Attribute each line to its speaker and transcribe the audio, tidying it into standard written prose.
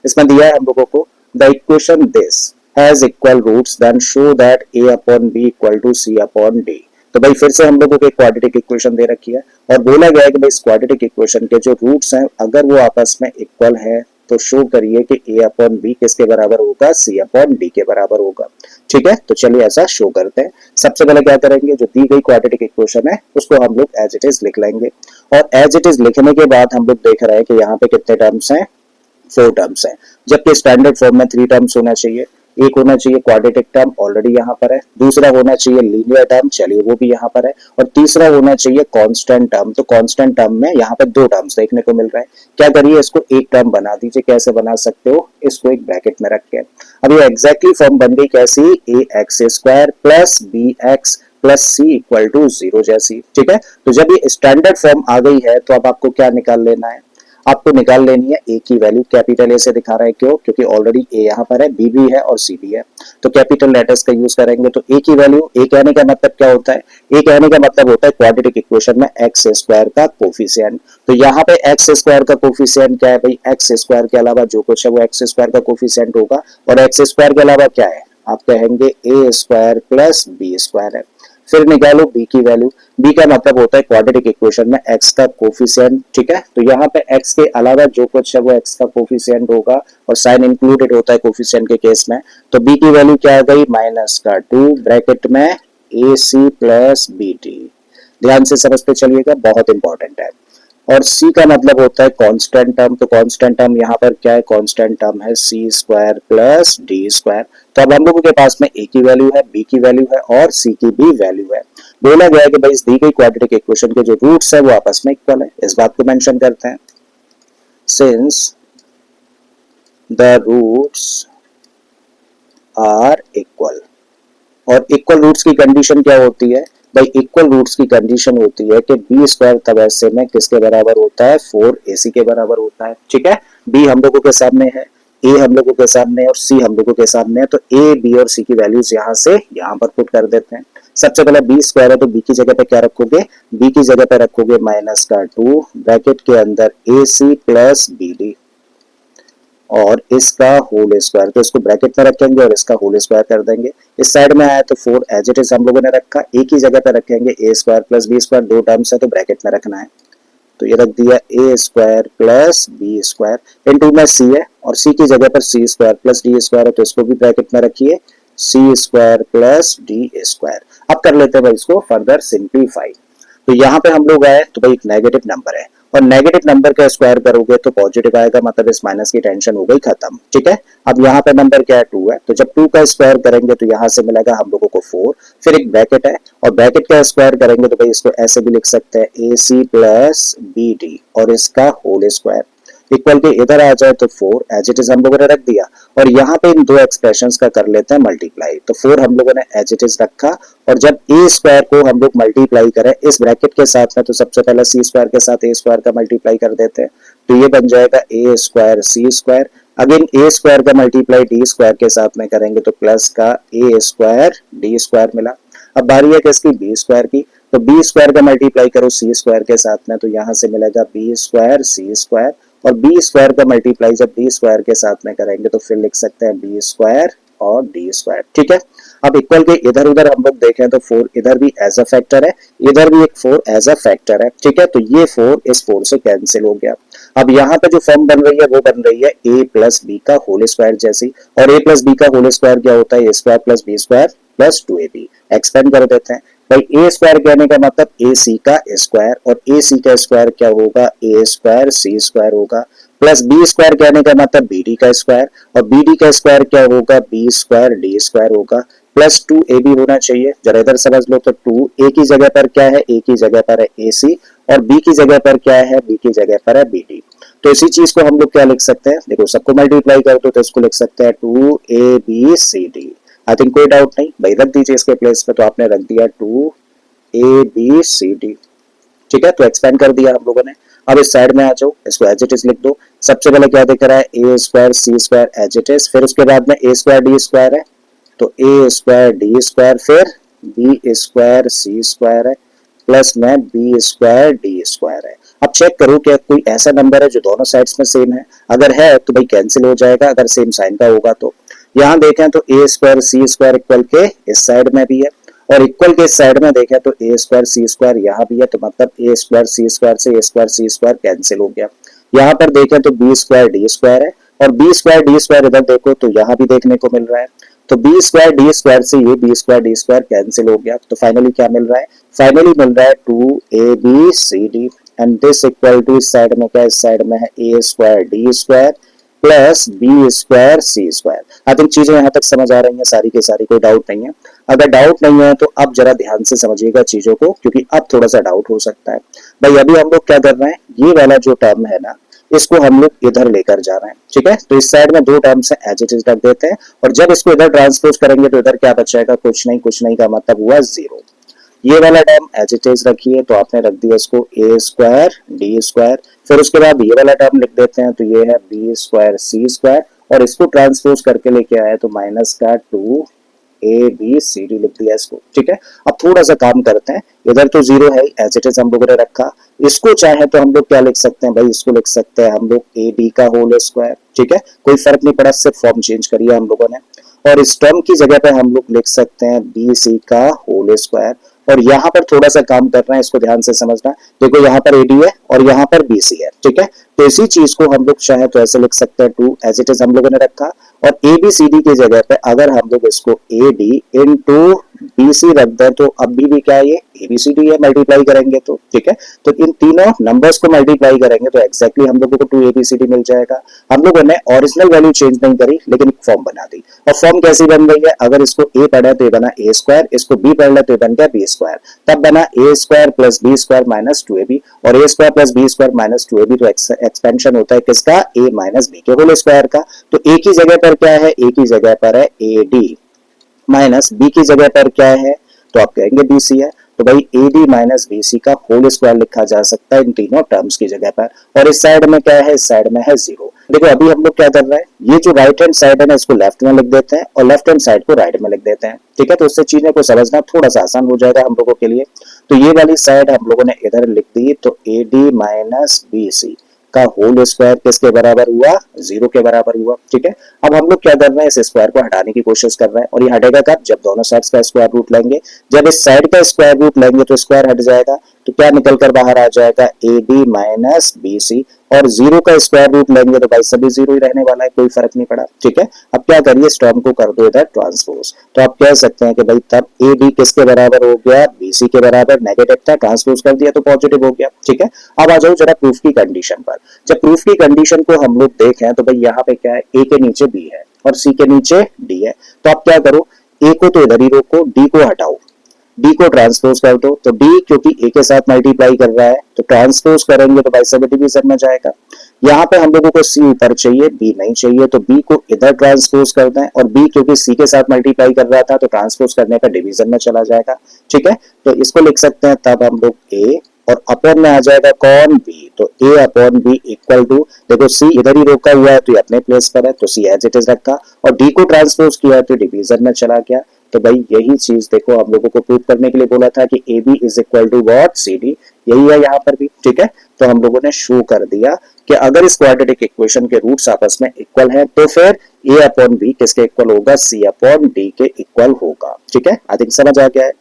Speaker 1: इसमें दिया है हम लोगों को the equation this has equal roots then show that a upon b equal to c upon d। तो भाई फिर से हम लोगों को एक क्वाड्रेटिक इक्वेशन दे रखी है और बोला गया है कि भाई इस क्वाड्रेटिक इक्वेशन के जो रूट्स हैं अगर वो आपस में इक्वल है तो शो करिए कि a अपॉन b किसके बराबर होगा, c अपॉन d के बराबर होगा। ठीक है, तो चलिए ऐसा शो करते हैं। सबसे पहले क्या करेंगे, जो दी गई क्वाड्रेटिक इक्वेशन है उसको हम लोग एज इट इज लिख लेंगे और एज इट इज लिखने के बाद हम लोग देख रहे हैं कि यहाँ पे कितने टर्म्स हैं, 4 टर्म्स हैं, जबकि स्टैंडर्ड फॉर्म में 3 टर्म्स होना चाहिए। एक होना चाहिए क्वाड्रेटिक टर्म, ऑलरेडी यहाँ पर है। दूसरा होना चाहिए लीनियर टर्म, चलिए वो भी यहाँ पर है। और तीसरा होना चाहिए कांस्टेंट टर्म। तो कांस्टेंट टर्म में यहाँ पर 2 टर्म्स देखने को मिल रहे हैं। क्या करिए, इसको एक टर्म बना दीजिए। कैसे बना सकते हो, इसको एक ब्रैकेट में रख के। अब ये एग्जैक्टली फॉर्म बन गई कैसी, a x square plus b x plus c equal to 0 जैसी। ठीक है, तो जब ये स्टैंडर्ड फॉर्म आ गई है तो अब आपको क्या निकाल लेना है, आपको निकाल लेनी है ए की वैल्यू। कैपिटल ए से दिखा रहा है, क्यों, क्योंकि ऑलरेडी ए यहाँ पर है, बी भी है और सी भी है, तो कैपिटल लेटर्स का यूज करेंगे। तो ए की वैल्यू, ए कहने का मतलब क्या होता है, ए कहने का मतलब होता है क्वाड्रेटिक इक्वेशन में एक्स स्क्वायर का कोफिशिएंट। तो यहाँ पे एक्स स्क्वायर का कोफिशिएंट क्या है भाई, एक्स स्क्वायर के अलावा जो कुछ है वो एक्स स्क्वायर का कोफिशिएंट होगा। और एक्स स्क्वायर के अलावा क्या है, आप कहेंगे ए स्क्वायर प्लस बी स्क्वायर है। फिर निकालो बी की वैल्यू। बी का मतलब होता है क्वाड्रेटिक इक्वेशन में एक्स का कोफिशिएंट। ठीक है, तो यहाँ पे एक्स के अलावा जो कुछ है वो एक्स का कोफिशिएंट होगा और साइन इंक्लूडेड होता है कोफिशिएंट के केस में। तो बी की वैल्यू क्या आ गई, माइनस का 2 ब्रैकेट में ए सी प्लस बी डी। ध्यान से समझते चलिएगा, बहुत इंपॉर्टेंट है। और c का मतलब होता है कांस्टेंट टर्म। तो कांस्टेंट टर्म यहाँ पर क्या है, कांस्टेंट टर्म है c square plus d square. तो अब हम लोगों के पास में a की वैल्यू है, b की वैल्यू है और c की भी वैल्यू है। बोला गया है कि भाई इस दी गई क्वाड्रेटिक इक्वेशन के जो रूट्स है वो आपस में इक्वल है। इस बात को मेंशन करते हैं, since the roots are equal. और इक्वल रूट्स की कंडीशन क्या होती है भाई, इक्वल रूट्स की कंडीशन होती है कि बी स्क्वायर तब ऐसे में किसके बराबर होता है, 4ac के बराबर होता है। ठीक है, बी हम लोगों के सामने है, ए हम लोगों के सामने है और सी हम लोगों के सामने है। तो ए बी और सी की वैल्यूज यहाँ से यहाँ पर पुट कर देते हैं। सबसे पहले बी स्क्वायर है तो बी की जगह पे क्या रखोगे, बी की जगह पे रखोगे माइनस का 2 ब्रैकेट के अंदर ए सी प्लस बी डी और इसका होल स्क्वायर। तो इसको ब्रैकेट में रखेंगे और इसका होल स्क्वायर कर देंगे। इस साइड में आया तो 4 एज इट इज हम लोगों ने रखा, ए की जगह पे रखेंगे a square plus B square, 2 terms है तो ब्रैकेट में रखना है। तो ये रख दिया A square plus B square into में सी है और सी की जगह पर C square plus D square है तो इसको भी ब्रैकेट में रखिए, C square plus D square. अब कर लेते हैं भाई इसको फर्दर सिंप्लीफाई। तो यहाँ पे हम लोग आए तो भाई एक नेगेटिव नंबर है और नेगेटिव नंबर का स्क्वायर करोगे तो पॉजिटिव आएगा, मतलब इस माइनस की टेंशन हो गई खत्म। ठीक है, अब यहाँ पे नंबर क्या है, 2 है, तो जब 2 का स्क्वायर करेंगे तो यहाँ से मिलेगा हम लोगों को 4, फिर एक ब्रैकेट है और ब्रैकेट का स्क्वायर करेंगे तो भाई इसको ऐसे भी लिख सकते हैं ए सी प्लस बी डी और इसका होल स्क्वायर इक्वल के इधर आ जाए तो 4 एज इट इज हम लोगों ने रख दिया और यहाँ पे इन 2 एक्सप्रेशंस का कर लेते हैं मल्टीप्लाई। तो 4 हम लोगों ने एज इट इज रखा और जब ए स्क्वायर को हम लोग मल्टीप्लाई करें इस ब्रैकेट के साथ में तो सबसे पहले सी स्क्वायर के साथ ए स्क्वायर का मल्टीप्लाई कर देते हैं। तो ये बन जाएगा ए स्क्वायर सी स्क्वायर, अगेन ए स्क्वायर का मल्टीप्लाई डी स्क्वायर के साथ में करेंगे तो प्लस का ए स्क्वायर डी स्क्वायर मिला। अब बारी है किसकी, बी स्क्वायर की। तो बी स्क्वायर का मल्टीप्लाई करो सी स्क्वायर के साथ में तो यहाँ से मिलेगा बी स्क्वायर सी स्क्वायर और बी स्क्वायर का मल्टीप्लाई जब डी स्क्वायर के साथ में करेंगे तो फिर लिख सकते हैं बी स्क्वायर और डी स्क्वायर। ठीक है, अब इक्वल के इधर उधर हम लोग देखें तो 4 इधर भी एज अ फैक्टर है, इधर भी एक 4 एज अ फैक्टर है। ठीक है, तो ये 4 इस 4 से कैंसिल हो गया। अब यहाँ पे जो फॉर्म बन रही है वो बन रही है a प्लस बी का होल स्क्वायर जैसी, और a प्लस बी का होल स्क्वायर क्या होता है, a square plus B square plus 2ab। Expand कर देते हैं भाई, a स्क्वायर कहने का मतलब ac का स्क्वायर और ac का स्क्वायर क्या होगा, a स्क्वायर c स्क्वायर होगा, प्लस b स्क्वायर कहने का मतलब bd का स्क्वायर और bd का स्क्वायर क्या होगा, b स्क्वायर d स्क्वायर होगा, प्लस 2ab होना चाहिए। जरा इधर समझ लो तो 2 a की जगह पर क्या है, a की जगह पर है ac और b की जगह पर क्या है, b की जगह पर है bd। तो इसी चीज को हम लोग क्या लिख सकते हैं, देखो सबको मल्टीप्लाई कर दो तो इसको लिख सकते हैं 2abcd। आई थिंक कोई डाउट नहीं भाई, रख दीजिए इसके प्लेस पे। तो आपने रख दिया 2abcd। ठीक है, तो एक्सपेंड कर दिया हम लोगों ने। अब इस साइड में आ जाओ, इसको एज इट इज लिख दो। सबसे पहले क्या दिख रहा है, a square c square as it is, फिर उसके बाद में ए स्क्वायर डी स्क्वायर है तो ए स्क्वायर डी स्क्वायर, फिर बी स्क्वायर सी स्क्वायर है प्लस में बी स्क्वायर डी स्क्वायर है। अब चेक करो क्या कोई ऐसा नंबर है जो दोनों साइड्स में सेम है, अगर है तो भाई कैंसिल हो जाएगा अगर सेम साइन का होगा तो। यहाँ देखें तो ए स्क्वायर सी स्क्वायर इक्वल के इस साइड में भी है और इक्वल के इस साइड में देखें तो ए स्क्वायर सी स्क्वायर यहाँ भी है, तो मतलब ए स्क्वायर सी स्क्वायर से ए स्क्वायर सी स्क्वायर कैंसिल हो गया। यहाँ पर देखें तो बी स्क्वायर डी स्क्वायर है और बी स्क्वायर डी स्क्वायर इधर देखो तो यहाँ भी देखने को मिल रहा है, तो बी स्क्वायर डी स्क्वायर से ये B square D square cancel हो गया। तो फाइनली क्या मिल रहा है, फाइनली मिल रहा है 2abcd and this equal to इस साइड में क्या, इस साइड में है a square D square plus B square c square. I think चीजें यहाँ तक समझ आ रही हैं सारी की सारी, कोई डाउट नहीं है। अगर डाउट नहीं है तो अब जरा ध्यान से समझिएगा चीजों को, क्योंकि अब थोड़ा सा डाउट हो सकता है। भाई अभी हम लोग क्या कर रहे हैं, ये वाला जो टर्म है ना इसको हम लोग इधर लेकर जा रहे हैं, ठीक है। तो इस साइड में दो टर्म्स है एज इट इज रख देते हैं और जब इसको इधर ट्रांसपोज करेंगे तो इधर क्या बचेगा, कुछ नहीं का मतलब हुआ जीरो। ये वाला टर्म एज इट इज रखिए, तो आपने रख दिया इसको ए स्क्वायर डी स्क्वायर, फिर उसके बाद ये वाला टर्म लिख देते हैं तो ये है बी स्क्वायर सी स्क्वायर और इसको ट्रांसपोज करके लेके आया तो माइनस का 2abcd लिख दिया इसको, ठीक है। अब थोड़ा सा काम करते हैं, इधर तो जीरो है एज इट इज हम लोगों ने रखा, इसको चाहे तो हम लोग क्या लिख सकते हैं भाई, इसको लिख सकते हैं हम लोग ए बी का होल स्क्वायर, ठीक है। कोई फर्क नहीं पड़ा, सिर्फ फॉर्म चेंज करिए हम लोगों ने, और इस टर्म की जगह पे हम लोग लिख सकते हैं बी सी का होल स्क्वायर। और यहाँ पर थोड़ा सा काम कर रहे हैं, इसको ध्यान से समझना। देखो यहाँ पर एडी है और यहाँ पर बीसी है, ठीक है। तो इसी चीज को हम लोग चाहे तो ऐसे लिख सकते हैं, 2 एज इट इज हम लोगों ने रखा और एबीसीडी की जगह पे अगर हम लोग इसको एडी इनटू बीसी रख दें तो अब भी क्या है, ये एबीसीडी है, मल्टीप्लाई करेंगे तो, ठीक है। तो इन तीनों नंबर्स को मल्टीप्लाई करेंगे तो एक्जैक्टली हम लोगों को 2abcd मिल जाएगा। हम लोगों ने ओरिजिनल वैल्यू चेंज नहीं करी लेकिन फॉर्म बना दी। और फॉर्म कैसी बन गई है, अगर इसको ए पढ़े तो ये बना ए स्क्वायर, इसको बी पढ़ ले तो ये बन गया बी स्क्वायर, तब बना a square plus B square minus 2ab और a square plus B square minus 2ab तो एक्सपेंशन होता है किसका, a माइनस बी के होल स्क्वायर का। तो a की जगह पर क्या है, a की जगह पर है ad माइनस b की जगह पर क्या है तो आप कहेंगे bc है, तो भाई ad माइनस bc का होल स्क्वायर लिखा जा सकता है इन तीनों टर्म्स की जगह पर। और इस साइड में क्या है, इस साइड में है जीरो। देखो अभी हम लोग क्या कर रहे हैं, ये जो राइट हैंड साइड है ना इसको लेफ्ट में लिख देते हैं और लेफ्ट हैंड साइड को राइट में लिख देते हैं, ठीक है। तो उससे चीजें को समझना थोड़ा सा आसान हो जाएगा हम लोगों के लिए। तो ये वाली साइड हम लोगों ने इधर लिख दी, तो ad माइनस bc का होल स्क्वायर किसके बराबर हुआ, जीरो के बराबर हुआ, ठीक है। अब हम लोग क्या कर रहे हैं, इस स्क्वायर को हटाने की कोशिश कर रहे हैं और ये हटेगा कब, जब दोनों साइड्स का स्क्वायर रूट लेंगे। जब इस साइड का स्क्वायर रूट लेंगे तो स्क्वायर हट जाएगा, तो क्या निकल कर बाहर आ जाएगा, ad माइनस bc और जीरो का स्क्वायर रूट लेंगे तो भाई सभी जीरो ही रहने वाला है, कोई फर्क नहीं पड़ा, ठीक है। अब क्या करिए, इस टर्म को कर दो इधर ट्रांसपोज, तो आप कह सकते हैं कि भाई तब ad किसके बराबर हो गया, bc के बराबर, नेगेटिव था ट्रांसपोज कर दिया तो पॉजिटिव हो गया, ठीक है। अब आ जाओ जरा प्रूफ की कंडीशन पर। जब प्रूफ की कंडीशन को हम लोग देखें तो भाई यहाँ पे क्या है, a के नीचे b है और c के नीचे d है, तो आप क्या करो, a को तो इधर ही रोको, d को हटाओ, d को ट्रांसपोज कर दो, तो d क्योंकि a के साथ मल्टीप्लाई कर रहा है तो ट्रांसपोज करेंगे तो भाई सब डिवीजन में जाएगा। यहाँ पे हम लोगों को c ऊपर चाहिए, b नहीं चाहिए, तो b को इधर ट्रांसपोज कर दें और b क्योंकि c के साथ मल्टीप्लाई कर रहा था तो ट्रांसपोज करने पर डिवीजन में चला जाएगा, ठीक है। तो इसको लिख सकते हैं तब हम लोग a और अपॉन में आ जाएगा कौन, b, तो a upon b equal to, देखो c इधर ही रोका हुआ है तो ये अपने प्लेस पर है तो c एज इट इज रखा और d को ट्रांसपोज किया तो डिवीजन में चला गया। तो भाई यही चीज देखो हम लोगों को प्रूव करने के लिए बोला था कि AB is equal to what, CD, यही है यहाँ पर भी, ठीक है। तो हम लोगों ने शो कर दिया कि अगर इस क्वाड्रेटिक इक्वेशन के रूट्स आपस में इक्वल हैं तो फिर A अपॉन B किसके इक्वल होगा, C अपॉन D के इक्वल होगा, ठीक है। आई थिंक समझ आ गया है।